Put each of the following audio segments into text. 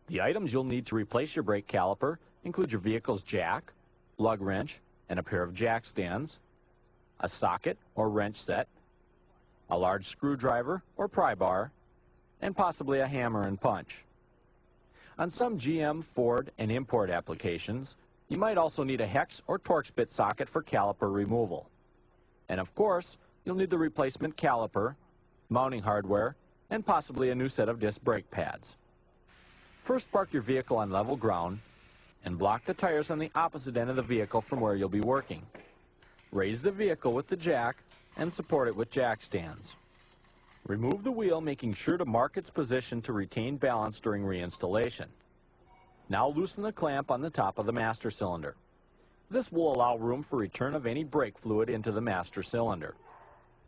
The items you'll need to replace your brake caliper include your vehicle's jack, lug wrench, and a pair of jack stands, a socket or wrench set, a large screwdriver or pry bar, and possibly a hammer and punch. On some GM, Ford, and import applications, you might also need a hex or Torx bit socket for caliper removal. And of course, you'll need the replacement caliper, mounting hardware, and possibly a new set of disc brake pads. First, park your vehicle on level ground and block the tires on the opposite end of the vehicle from where you'll be working. Raise the vehicle with the jack and support it with jack stands. Remove the wheel, making sure to mark its position to retain balance during reinstallation. Now loosen the clamp on the top of the master cylinder. This will allow room for return of any brake fluid into the master cylinder.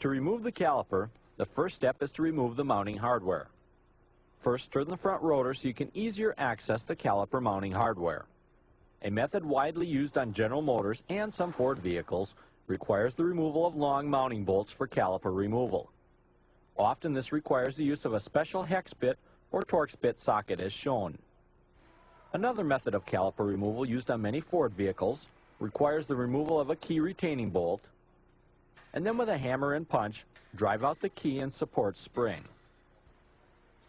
To remove the caliper, the first step is to remove the mounting hardware. First, turn the front rotor so you can easier access the caliper mounting hardware. A method widely used on General Motors and some Ford vehicles requires the removal of long mounting bolts for caliper removal. Often this requires the use of a special hex bit or Torx bit socket as shown. Another method of caliper removal used on many Ford vehicles requires the removal of a key retaining bolt, and then with a hammer and punch, drive out the key and support spring.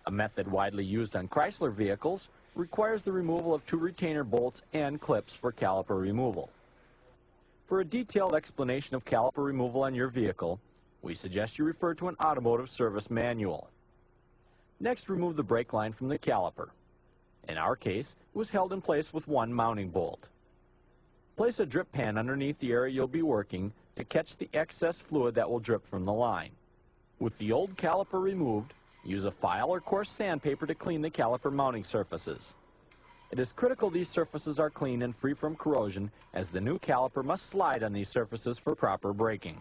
A method widely used on Chrysler vehicles requires the removal of 2 retainer bolts and clips for caliper removal. For a detailed explanation of caliper removal on your vehicle, we suggest you refer to an automotive service manual. Next, remove the brake line from the caliper. In our case, it was held in place with 1 mounting bolt. Place a drip pan underneath the area you'll be working to catch the excess fluid that will drip from the line. With the old caliper removed, use a file or coarse sandpaper to clean the caliper mounting surfaces. It is critical these surfaces are clean and free from corrosion, as the new caliper must slide on these surfaces for proper braking.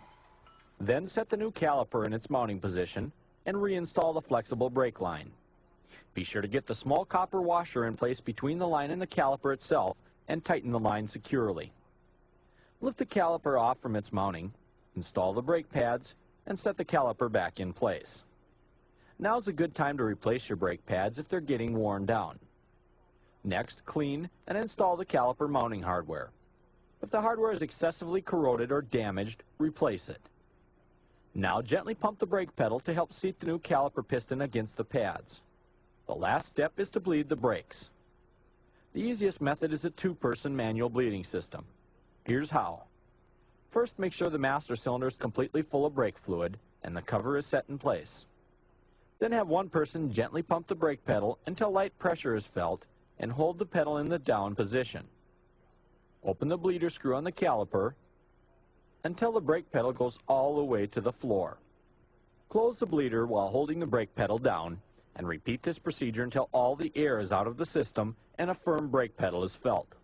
Then set the new caliper in its mounting position and reinstall the flexible brake line. Be sure to get the small copper washer in place between the line and the caliper itself and tighten the line securely. Lift the caliper off from its mounting, install the brake pads, and set the caliper back in place. Now's a good time to replace your brake pads if they're getting worn down. Next, clean and install the caliper mounting hardware. If the hardware is excessively corroded or damaged, replace it. Now gently pump the brake pedal to help seat the new caliper piston against the pads. The last step is to bleed the brakes. The easiest method is a 2-person manual bleeding system. Here's how. First, make sure the master cylinder is completely full of brake fluid and the cover is set in place. Then have one person gently pump the brake pedal until light pressure is felt and hold the pedal in the down position. Open the bleeder screw on the caliper until the brake pedal goes all the way to the floor. Close the bleeder while holding the brake pedal down and repeat this procedure until all the air is out of the system and a firm brake pedal is felt.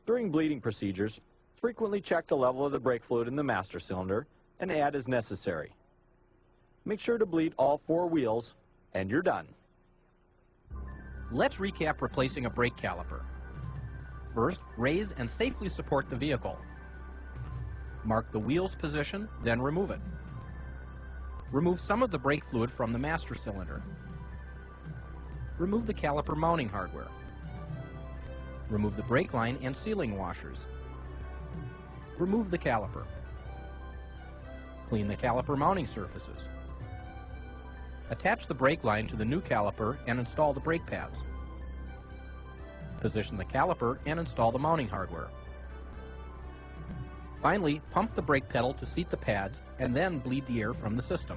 During bleeding procedures, frequently check the level of the brake fluid in the master cylinder and add as necessary. Make sure to bleed all 4 wheels and you're done. Let's recap replacing a brake caliper. First, raise and safely support the vehicle. Mark the wheel's position, then remove it. Remove some of the brake fluid from the master cylinder. Remove the caliper mounting hardware. Remove the brake line and sealing washers. Remove the caliper. Clean the caliper mounting surfaces. Attach the brake line to the new caliper and install the brake pads. Position the caliper and install the mounting hardware. Finally, pump the brake pedal to seat the pads and then bleed the air from the system.